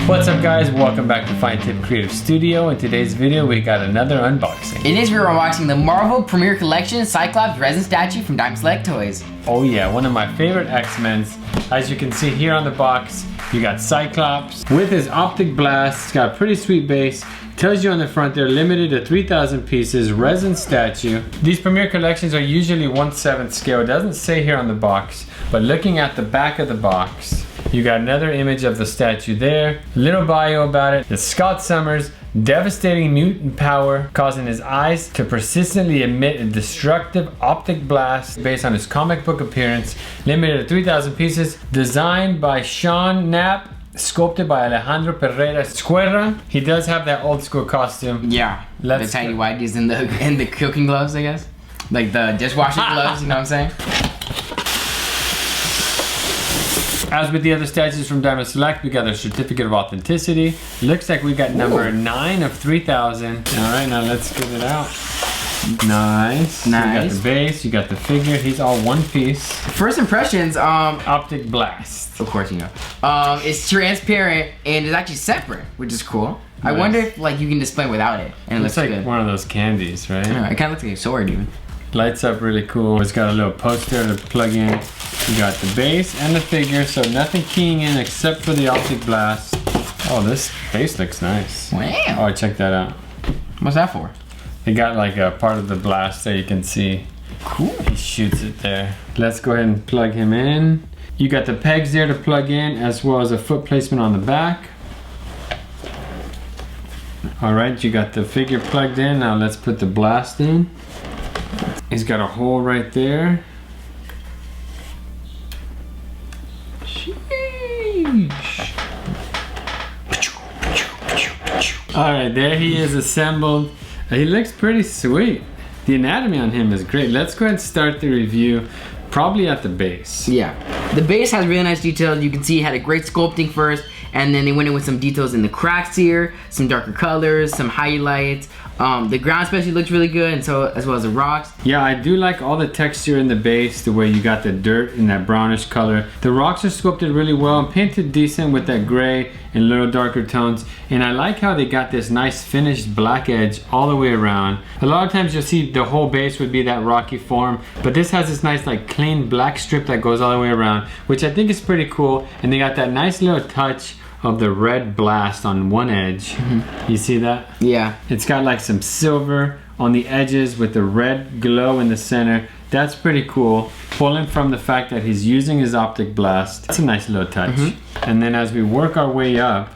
What's up guys, welcome back to Fine Tip Creative Studio. In today's video we got another unboxing. It is, we're unboxing the Marvel Premier Collection Cyclops resin statue from Diamond Select Toys. Oh yeah, one of my favorite X-Men's. As you can see here on the box, you got Cyclops with his optic blast. It's got a pretty sweet base. Tells you on the front they're limited to 3,000 pieces, resin statue. These Premier Collections are usually 1/7 scale. It doesn't say here on the box, but looking at the back of the box, you got another image of the statue there. Little bio about it. It's Scott Summers' devastating mutant power, causing his eyes to persistently emit a destructive optic blast based on his comic book appearance. Limited to 3,000 pieces. Designed by Sean Knapp. Sculpted by Alejandro Pereira Esquerra. He does have that old school costume. Yeah, the tiny whiteys and the cooking gloves, I guess. Like the dishwashing gloves, you know what I'm saying? As with the other statues from Diamond Select, we got their certificate of authenticity. Looks like we got number 9 of 3,000. All right, now let's get it out. Nice. You got the base, you got the figure. He's all one piece. First impressions, optic blast. of course you know. It's transparent and it's actually separate, which is cool. Nice. I wonder if like you can display without it and it looks like good. One of those candies, right? Yeah, it kind of looks like a sword even. Lights up really cool. It's got a little poster to plug in. You got the base and the figure, so nothing keying in except for the optic blast. Oh, this base looks nice. Wow. Oh, check that out. What's that for? They got like a part of the blast there you can see. Cool. He shoots it there. Let's go ahead and plug him in. You got the pegs there to plug in as well as a foot placement on the back. All right, you got the figure plugged in. Now let's put the blast in. He's got a hole right there. Sheesh. All right, there he is assembled. He looks pretty sweet. The anatomy on him is great. Let's go ahead and start the review, probably at the base. Yeah, the base has really nice details. You can see it had a great sculpting first, and then they went in with some details in the cracks here, some darker colors, some highlights. The ground especially looks really good, and so as well as the rocks. Yeah, I do like all the texture in the base, the way you got the dirt in that brownish color. The rocks are sculpted really well and painted decent with that gray and little darker tones. And I like how they got this nice finished black edge all the way around. A lot of times you'll see the whole base would be that rocky form, but this has this nice like clean black strip that goes all the way around, which I think is pretty cool. And they got that nice little touch of the red blast on one edge. You see that? Yeah. It's got like some silver on the edges with the red glow in the center. That's pretty cool. Pulling from the fact that he's using his optic blast. That's a nice little touch. And then as we work our way up,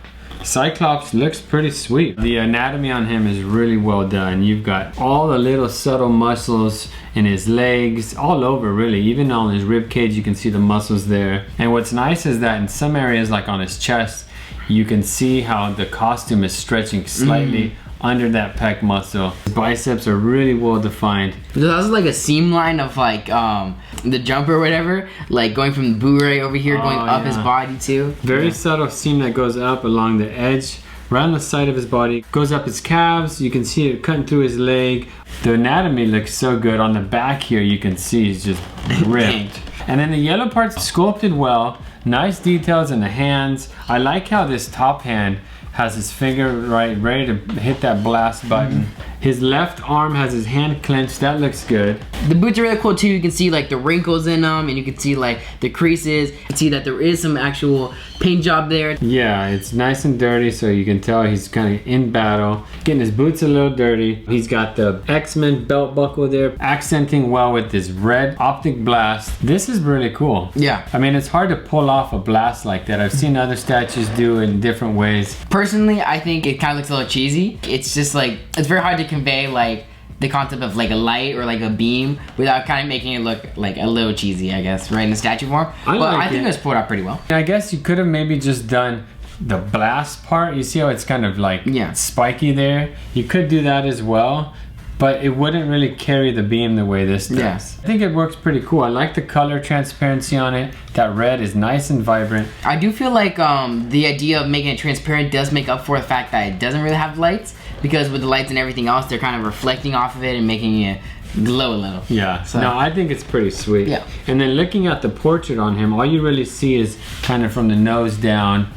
Cyclops looks pretty sweet. The anatomy on him is really well done. You've got all the little subtle muscles in his legs, all over really. Even on his rib cage you can see the muscles there. And what's nice is that in some areas, like on his chest, you can see how the costume is stretching slightly under that pec muscle. His biceps are really well defined. There's also like a seam line of like the jumper or whatever, like going from the bourrée over here, going up his body too. Very subtle seam that goes up along the edge, right on the side of his body. Goes up his calves, you can see it cutting through his leg. The anatomy looks so good. On the back here you can see he's just ripped. And then the yellow part's sculpted well. Nice details in the hands. I like how this top hand has his finger ready to hit that blast button. His left arm has his hand clenched. That looks good. The boots are really cool too. You can see like the wrinkles in them, and you can see like the creases. You can see that there is some actual paint job there. Yeah, it's nice and dirty, so you can tell he's kind of in battle. Getting his boots a little dirty. He's got the X-Men belt buckle there, accenting well with this red optic blast. This is really cool. Yeah. I mean, it's hard to pull off a blast like that. I've seen other statues do it in different ways. Personally, I think it kind of looks a little cheesy. It's just like, it's very hard to convey like the concept of like a light or like a beam without kind of making it look like a little cheesy, I guess, right, in the statue form. I think it was pulled out pretty well. I guess you could have maybe just done the blast part. You see how it's kind of like spiky there? You could do that as well, but it wouldn't really carry the beam the way this does. Yes. I think it works pretty cool. I like the color transparency on it. That red is nice and vibrant. I do feel like the idea of making it transparent does make up for the fact that it doesn't really have lights, because with the lights and everything else, they're kind of reflecting off of it and making it glow a little. Yeah, so. No, I think it's pretty sweet. Yeah. And then looking at the portrait on him, all you really see is kind of from the nose down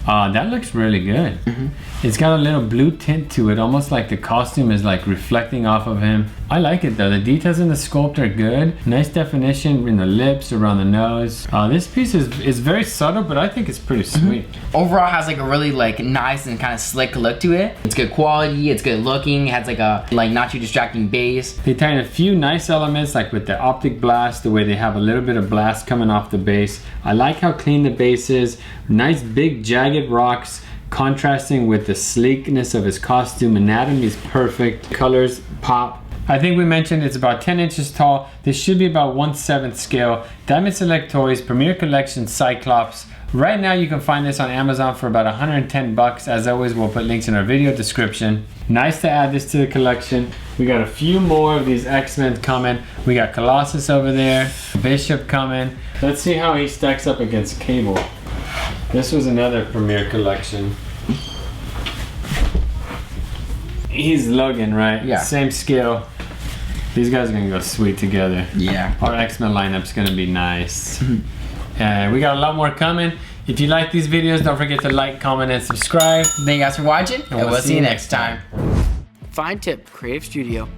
That looks really good. It's got a little blue tint to it, almost like the costume is like reflecting off of him. I like it though. The details in the sculpt are good. Nice definition in the lips, around the nose. This piece is very subtle, but I think it's pretty sweet. Overall, has like a really like nice and kind of slick look to it. It's good quality. It's good looking. It has like a not too distracting base. They tie in a few nice elements, like with the optic blast, the way they have a little bit of blast coming off the base. I like how clean the base is. Nice big jagged rocks contrasting with the sleekness of his costume. Anatomy is perfect. Colors pop. I think we mentioned it's about 10 inches tall. This should be about 1/7 scale. Diamond Select Toys Premier Collection Cyclops. Right now you can find this on Amazon for about 110 bucks. As always, we'll put links in our video description. Nice to add this to the collection. We got a few more of these X-Men coming. We got Colossus over there, Bishop coming. Let's see how he stacks up against Cable. This was another Premier Collection. He's Logan, right? Yeah. Same scale. These guys are gonna go sweet together. Yeah. Our X-Men lineup's gonna be nice. We got a lot more coming. If you like these videos, don't forget to like, comment, and subscribe. Thank you guys for watching, and we'll see you next time. Fine Tip Creative Studio.